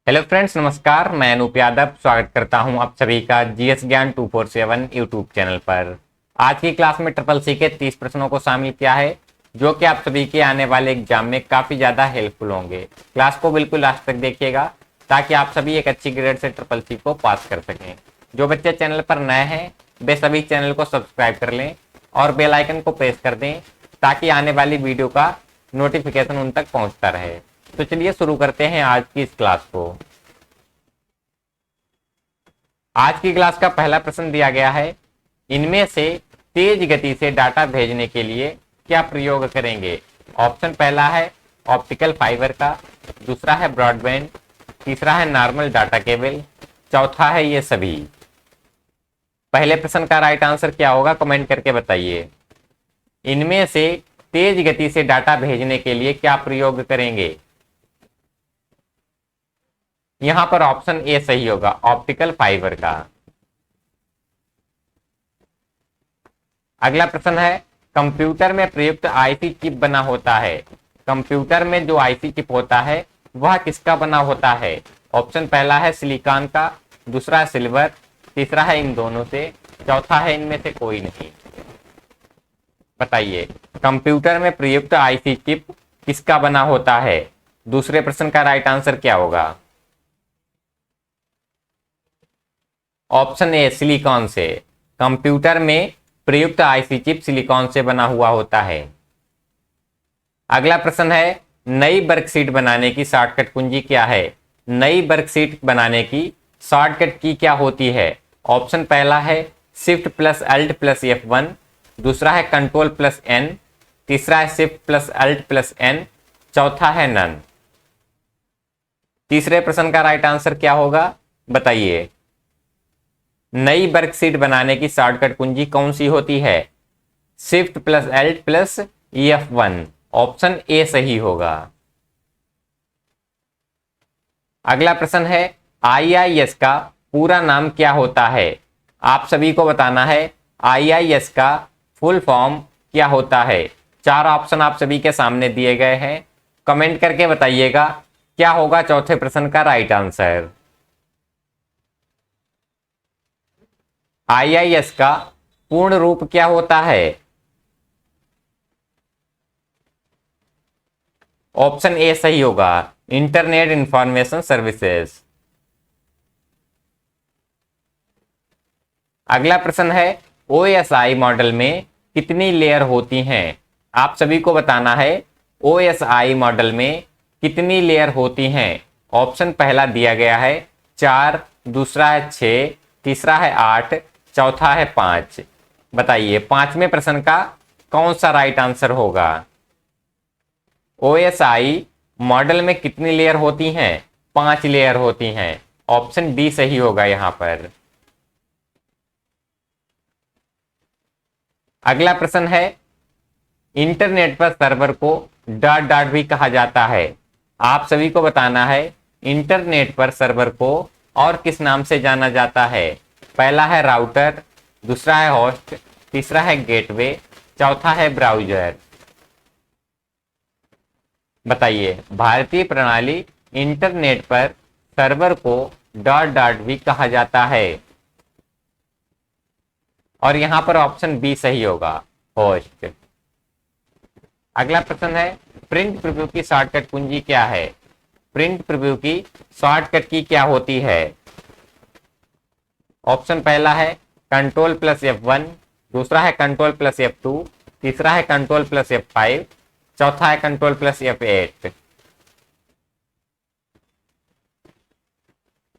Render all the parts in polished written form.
Hello friends, नमस्कार। मैं अनूप यादव स्वागत करता हूं आप सभी का जीएस ज्ञान 247 यूट्यूब चैनल पर। आज की क्लास में ट्रिपल सी के 30 प्रश्नों को शामिल किया है, जो कि आप सभी के आने वाले एग्जाम में काफ़ी ज़्यादा हेल्पफुल होंगे। क्लास को बिल्कुल लास्ट तक देखिएगा ताकि आप सभी एक अच्छी ग्रेड से ट्रिपल सी को पास कर सकें। जो बच्चे चैनल पर नए हैं वे सभी चैनल को सब्सक्राइब कर लें और बेल आइकन को प्रेस कर दें ताकि आने वाली वीडियो का नोटिफिकेशन उन तक पहुंचता रहे। तो चलिए शुरू करते हैं आज की इस क्लास को। आज की क्लास का पहला प्रश्न दिया गया है, इनमें से तेज गति से डाटा भेजने के लिए क्या प्रयोग करेंगे। ऑप्शन पहला है ऑप्टिकल फाइबर का, दूसरा है ब्रॉडबैंड, तीसरा है नॉर्मल डाटा केबल, चौथा है ये सभी। पहले प्रश्न का राइट आंसर क्या होगा कमेंट करके बताइए। इनमें से तेज गति से डाटा भेजने के लिए क्या प्रयोग करेंगे। यहां पर ऑप्शन ए सही होगा, ऑप्टिकल फाइबर का। अगला प्रश्न है, कंप्यूटर में प्रयुक्त आईसी चिप बना होता है। कंप्यूटर में जो आईसी चिप होता है वह किसका बना होता है। ऑप्शन पहला है सिलिकॉन का, दूसरा है सिल्वर, तीसरा है इन दोनों से, चौथा है इनमें से कोई नहीं। बताइए, कंप्यूटर में प्रयुक्त आईसी चिप किसका बना होता है। दूसरे प्रश्न का राइट आंसर क्या होगा। ऑप्शन ए सिलिकॉन से। कंप्यूटर में प्रयुक्त आईसी चिप सिलिकॉन से बना हुआ होता है। अगला प्रश्न है, नई वर्कशीट बनाने की शॉर्टकट कुंजी क्या है। नई वर्कशीट बनाने की शॉर्टकट की क्या होती है। ऑप्शन पहला है shift plus alt plus F1, दूसरा है कंट्रोल प्लस N, तीसरा है shift plus alt plus N, चौथा है नन। तीसरे प्रश्न का राइट आंसर क्या होगा बताइए। नई वर्कशीट बनाने की शॉर्टकट कुंजी कौन सी होती है। Shift plus alt plus F1, option A सही होगा। अगला प्रश्न है, IIS का पूरा नाम क्या होता है। आप सभी को बताना है IIS का फुल फॉर्म क्या होता है। चार ऑप्शन आप सभी के सामने दिए गए हैं, कमेंट करके बताइएगा क्या होगा चौथे प्रश्न का राइट आंसर। IIS का पूर्ण रूप क्या होता है। ऑप्शन ए सही होगा, इंटरनेट इंफॉर्मेशन सर्विसेज। अगला प्रश्न है, OSI मॉडल में कितनी लेयर होती हैं। आप सभी को बताना है OSI मॉडल में कितनी लेयर होती हैं। ऑप्शन पहला दिया गया है 4, दूसरा है 6, तीसरा है 8, चौथा है 5। बताइए पांचवें प्रश्न का कौन सा राइट आंसर होगा। OSI मॉडल में कितनी लेयर होती हैं। 5 लेयर होती हैं, ऑप्शन डी सही होगा यहां पर। अगला प्रश्न है, इंटरनेट पर सर्वर को डॉट डॉट भी कहा जाता है। आप सभी को बताना है इंटरनेट पर सर्वर को और किस नाम से जाना जाता है। पहला है राउटर, दूसरा है होस्ट, तीसरा है गेटवे, चौथा है ब्राउजर। बताइए, भारतीय प्रणाली इंटरनेट पर सर्वर को डॉट डॉट भी कहा जाता है और यहां पर ऑप्शन बी सही होगा, होस्ट। अगला प्रश्न है, प्रिंट प्रीव्यू की शॉर्टकट कुंजी क्या है। प्रिंट प्रीव्यू की शॉर्टकट की क्या होती है। ऑप्शन पहला है कंट्रोल प्लस F1, दूसरा है कंट्रोल प्लस F2, तीसरा है कंट्रोल प्लस F5, चौथा है control plus F8।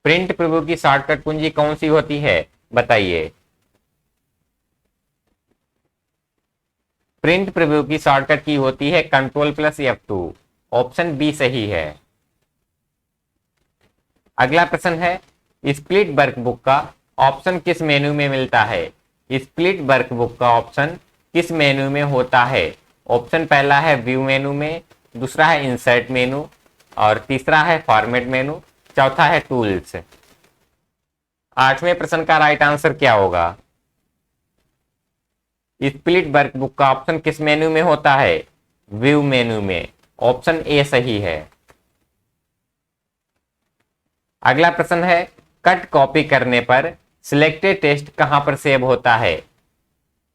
Print preview की शॉर्टकट कुंजी कौन सी होती है बताइए। प्रिंट प्रीव्यू की शॉर्टकट की होती है control plus F2, option B सही है। अगला प्रश्न है, स्प्लिट वर्कबुक का ऑप्शन किस मेन्यू में मिलता है। स्प्लिट वर्कबुक का ऑप्शन किस मेन्यू में होता है। ऑप्शन पहला है व्यू मेनू में, दूसरा है इंसर्ट मेनू और तीसरा है फॉर्मेट मेनू, चौथा है टूल्स। आठवें प्रश्न का राइट आंसर क्या होगा। स्प्लिट वर्कबुक का ऑप्शन किस मेन्यू में होता है। व्यू मेन्यू में, ऑप्शन ए सही है। अगला प्रश्न है, कट कॉपी करने पर सिलेक्टेड टेक्स्ट कहां पर सेव होता है?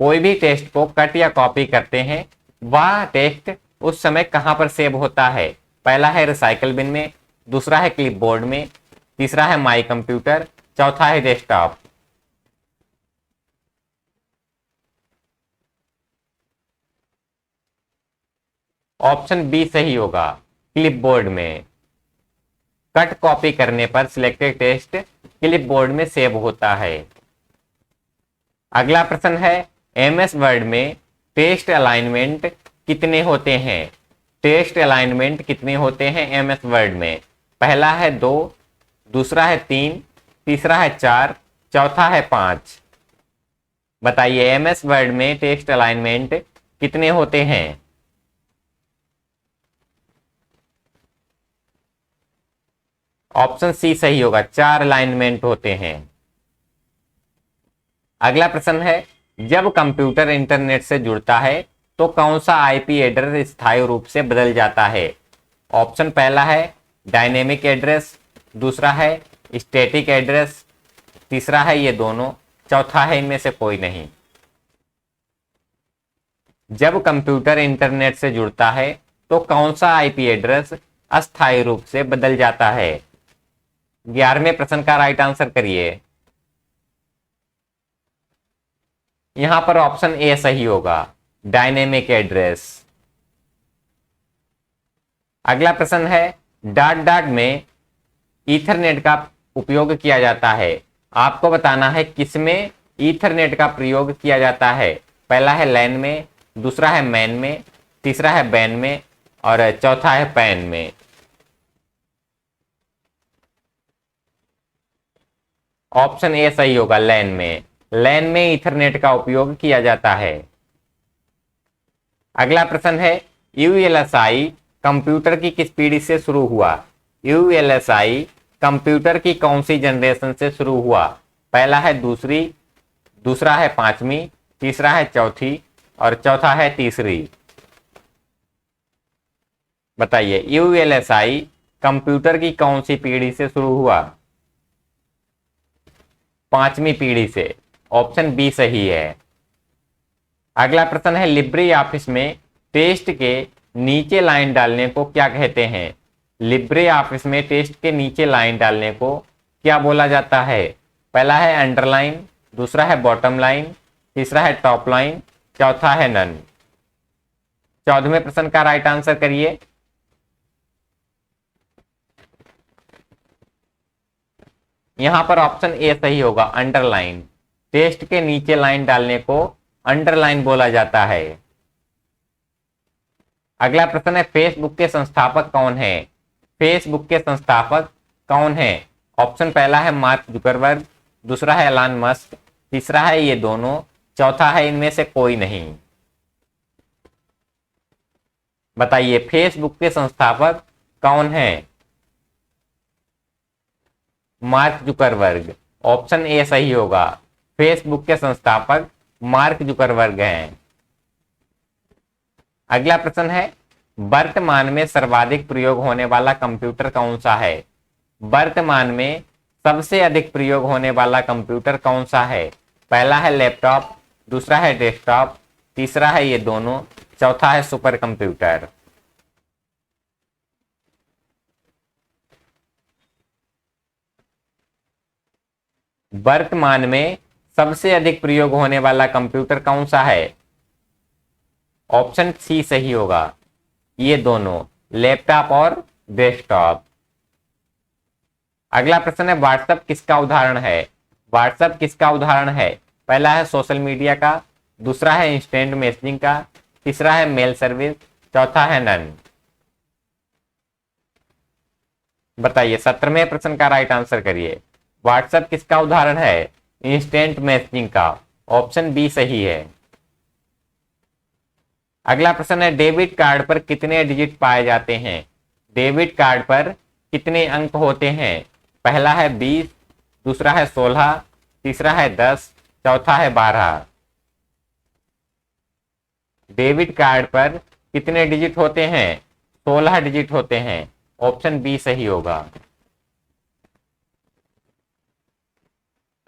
कोई भी टेक्स्ट को कट या कॉपी करते हैं, वह टेक्स्ट उस समय कहां पर सेव होता है? पहला है रिसाइकल बिन में, दूसरा है क्लिपबोर्ड में, तीसरा है माई कंप्यूटर, चौथा है डेस्कटॉप। ऑप्शन बी सही होगा, क्लिपबोर्ड में। कट कॉपी करने पर सिलेक्टेड टेक्स्ट क्लिपबोर्ड में सेव होता है। अगला प्रश्न है, एमएस वर्ड में टेक्स्ट अलाइनमेंट कितने होते हैं? टेक्स्ट अलाइनमेंट कितने होते हैं एमएस वर्ड में? पहला है 2, दूसरा है 3, तीसरा है 4, चौथा है 5। बताइए एमएस वर्ड में टेक्स्ट अलाइनमेंट कितने होते हैं? ऑप्शन सी सही होगा, 4 अलाइनमेंट होते हैं। अगला प्रश्न है, जब कंप्यूटर इंटरनेट से जुड़ता है तो कौन सा आईपी एड्रेस स्थायी रूप से बदल जाता है? ऑप्शन पहला है डायनेमिक एड्रेस, दूसरा है स्टैटिक एड्रेस, तीसरा है ये दोनों, चौथा है इनमें से कोई नहीं। जब कंप्यूटर इंटरनेट से जुड़ता है तो कौन सा आईपी एड्रेस अस्थायी रूप से बदल जाता है? 11वें प्रश्न का राइट आंसर करिए। यहां पर ऑप्शन ए सही होगा, डायनेमिक एड्रेस। अगला प्रश्न है, डॉट डॉट में ईथरनेट का उपयोग किया जाता है। आपको बताना है किसमें ईथरनेट का प्रयोग किया जाता है। पहला है लैन में, दूसरा है मैन में, तीसरा है बैन में और चौथा है पैन में। ऑप्शन ए सही होगा, लैन में। लैन में ईथरनेट का उपयोग किया जाता है। अगला प्रश्न है, यूएलएसआई कंप्यूटर की किस पीढ़ी से शुरू हुआ? यूएलएसआई कंप्यूटर की कौन सी जनरेशन से शुरू हुआ? पहला है दूसरी, दूसरा है 5वीं, तीसरा है चौथी और चौथा है तीसरी। बताइए यूएलएसआई कंप्यूटर की कौन सी पीढ़ी से शुरू हुआ? 5वीं पीढ़ी से। ऑप्शन बी सही है। अगला प्रश्न है, लिब्रे ऑफिस में टेक्स्ट के नीचे लाइन डालने को क्या कहते हैं? लिब्रे ऑफिस में टेक्स्ट के नीचे लाइन डालने को क्या बोला जाता है? पहला है अंडरलाइन, दूसरा है बॉटम लाइन, तीसरा है टॉप लाइन, चौथा है नन। 14वें प्रश्न का राइट आंसर करिए। यहां पर ऑप्शन ए सही होगा, अंडरलाइन। टेक्स्ट के नीचे लाइन डालने को अंडरलाइन बोला जाता है। अगला प्रश्न है, फेसबुक के संस्थापक कौन है? फेसबुक के संस्थापक कौन है? ऑप्शन पहला है मार्क जुकरबर्ग, दूसरा है एलन मस्क, तीसरा है ये दोनों, चौथा है इनमें से कोई नहीं। बताइए फेसबुक के संस्थापक कौन है? Mark Zuckerberg. ऑप्शन ए सही होगा, फेसबुक के संस्थापक मार्क जुकरबर्ग हैं। अगला प्रश्न है, वर्तमान में सर्वाधिक प्रयोग होने वाला कंप्यूटर कौन सा है? वर्तमान में सबसे अधिक प्रयोग होने वाला कंप्यूटर कौन सा है? पहला है लैपटॉप, दूसरा है डेस्कटॉप, तीसरा है ये दोनों, चौथा है सुपर कंप्यूटर। वर्तमान में सबसे अधिक प्रयोग होने वाला कंप्यूटर कौन सा है? ऑप्शन सी सही होगा, ये दोनों, लैपटॉप और डेस्कटॉप। अगला प्रश्न है, व्हाट्सएप किसका उदाहरण है? व्हाट्सएप किसका उदाहरण है? पहला है सोशल मीडिया का, दूसरा है इंस्टेंट मैसेजिंग का, तीसरा है मेल सर्विस, चौथा है नन। बताइए 17वें प्रश्न का राइट आंसर करिए। व्हाट्सएप किसका उदाहरण है? इंस्टेंट मैसेजिंग का। ऑप्शन बी सही है। अगला प्रश्न है, डेबिट कार्ड पर कितने डिजिट पाए जाते हैं? डेबिट कार्ड पर कितने अंक होते हैं? पहला है 20, दूसरा है 16, तीसरा है 10, चौथा है 12। डेबिट कार्ड पर कितने डिजिट होते हैं? 16 डिजिट होते हैं। ऑप्शन बी सही होगा।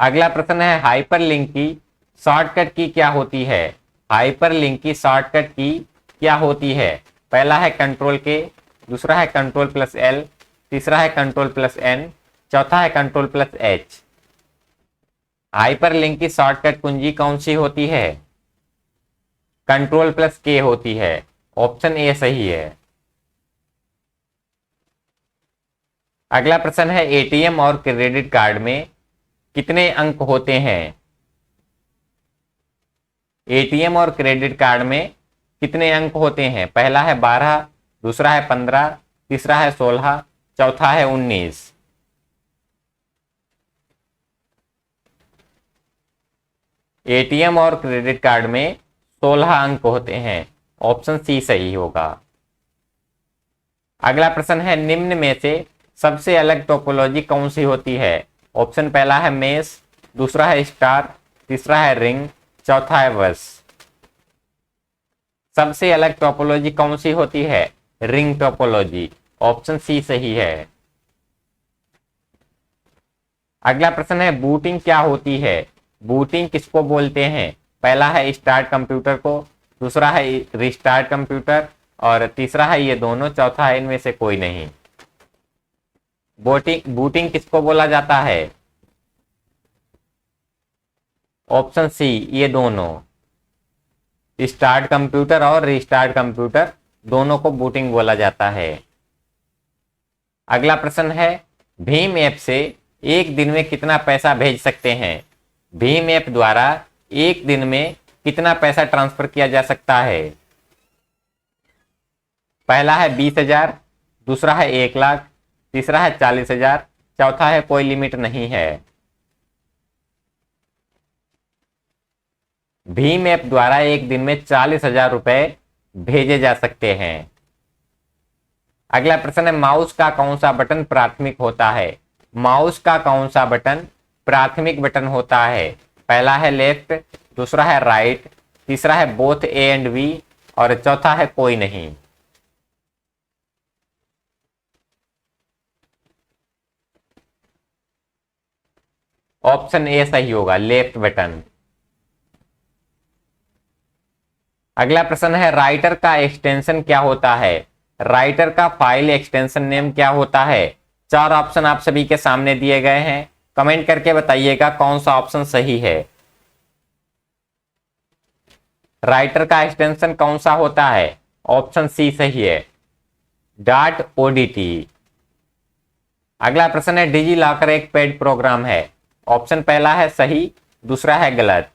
अगला प्रश्न है हाइपरलिंक की शॉर्टकट की क्या होती है। हाइपरलिंक की शॉर्टकट की क्या होती है। पहला है कंट्रोल के, दूसरा है कंट्रोल प्लस एल, तीसरा है कंट्रोल प्लस एन, चौथा है कंट्रोल प्लस एच। हाइपरलिंक की शॉर्टकट कुंजी कौन सी होती है। कंट्रोल प्लस के होती है। ऑप्शन ए सही है। अगला प्रश्न है एटीएम और क्रेडिट कार्ड में कितने अंक होते हैं। एटीएम और क्रेडिट कार्ड में कितने अंक होते हैं। पहला है 12, दूसरा है 15, तीसरा है 16, चौथा है 19। एटीएम और क्रेडिट कार्ड में 16 अंक होते हैं। ऑप्शन सी सही होगा। अगला प्रश्न है निम्न में से सबसे अलग टोपोलॉजी कौन सी होती है। ऑप्शन पहला है मेष, दूसरा है स्टार, तीसरा है रिंग, चौथा है बस। सबसे अलग टोपोलॉजी कौन सी होती है। Ring topology. ऑप्शन सी सही है। अगला प्रश्न है बूटिंग क्या होती है। बूटिंग किसको बोलते हैं। पहला है स्टार्ट कंप्यूटर को, दूसरा है रिस्टार्ट कंप्यूटर और तीसरा है ये दोनों, चौथा है इनमें से कोई नहीं। बूटिंग किसको बोला जाता है। ऑप्शन सी ये दोनों, स्टार्ट कंप्यूटर और रिस्टार्ट कंप्यूटर दोनों को बूटिंग बोला जाता है। अगला प्रश्न है भीम ऐप से एक दिन में कितना पैसा भेज सकते हैं। भीम ऐप द्वारा एक दिन में कितना पैसा ट्रांसफर किया जा सकता है। पहला है 20,000, दूसरा है 1,00,000, तीसरा है 40,000, चौथा है कोई लिमिट नहीं है। भीम ऐप द्वारा एक दिन में 40,000 रुपए भेजे जा सकते हैं। अगला प्रश्न है माउस का कौन सा बटन प्राथमिक होता है। माउस का कौन सा बटन प्राथमिक बटन होता है। पहला है लेफ्ट, दूसरा है राइट, तीसरा है बोथ ए एंड बी और चौथा है कोई नहीं। ऑप्शन ए सही होगा, लेफ्ट बटन। अगला प्रश्न है राइटर का एक्सटेंशन क्या होता है। राइटर का फाइल एक्सटेंशन नेम क्या होता है। चार ऑप्शन आप सभी के सामने दिए गए हैं, कमेंट करके बताइएगा कौन सा ऑप्शन सही है। राइटर का एक्सटेंशन कौन सा होता है। ऑप्शन सी सही है, .odt। अगला प्रश्न है डिजी लॉकर एक पेड प्रोग्राम है। ऑप्शन पहला है सही, दूसरा है गलत।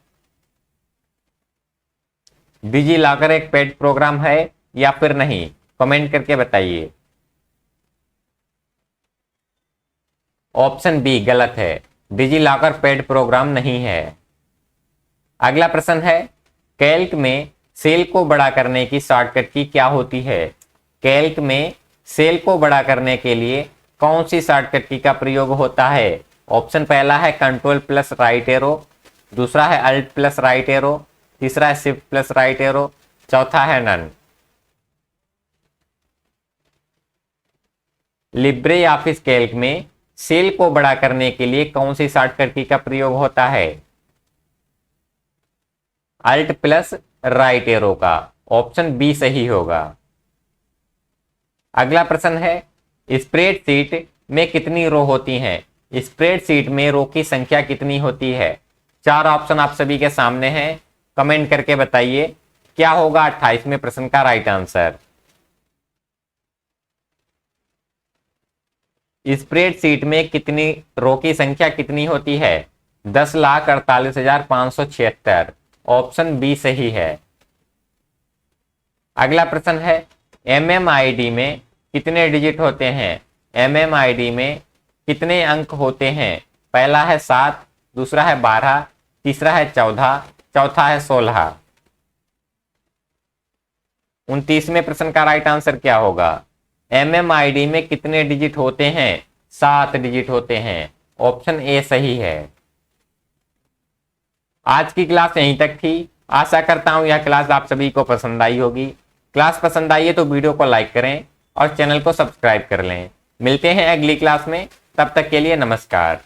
डिजी लॉकर एक पेड प्रोग्राम है या फिर नहीं, कमेंट करके बताइए। ऑप्शन बी गलत है, डिजी लॉकर पेड प्रोग्राम नहीं है। अगला प्रश्न है कैल्क में सेल को बड़ा करने की शॉर्टकट की क्या होती है। कैल्क में सेल को बड़ा करने के लिए कौन सी शॉर्टकट की का प्रयोग होता है। ऑप्शन पहला है कंट्रोल प्लस राइट एरो, दूसरा है अल्ट प्लस राइट एरो, तीसरा है शिफ्ट प्लस राइट एरो, चौथा है नन। लिब्रे ऑफिस कैल्क में सेल को बड़ा करने के लिए कौन सी शॉर्टकट की का प्रयोग होता है। अल्ट प्लस राइट एरो का। ऑप्शन बी सही होगा। अगला प्रश्न है स्प्रेडशीट में कितनी रो होती हैं। स्प्रेडशीट में रो की संख्या कितनी होती है। चार ऑप्शन आप सभी के सामने हैं, कमेंट करके बताइए क्या होगा 28वें प्रश्न का राइट आंसर। स्प्रेडशीट में कितनी रो की संख्या कितनी होती है। 10,48,576। ऑप्शन बी सही है। अगला प्रश्न है MMID में कितने डिजिट होते हैं। MMID में कितने अंक होते हैं। पहला है 7, दूसरा है 12, तीसरा है 14, चौथा है 16। 29वें प्रश्न का राइट आंसर क्या होगा। MMID में कितने डिजिट होते हैं। 7 डिजिट होते हैं। ऑप्शन ए सही है। आज की क्लास यहीं तक थी। आशा करता हूं यह क्लास आप सभी को पसंद आई होगी। क्लास पसंद आई है तो वीडियो को लाइक करें और चैनल को सब्सक्राइब कर लें। मिलते हैं अगली क्लास में, तब तक के लिए नमस्कार।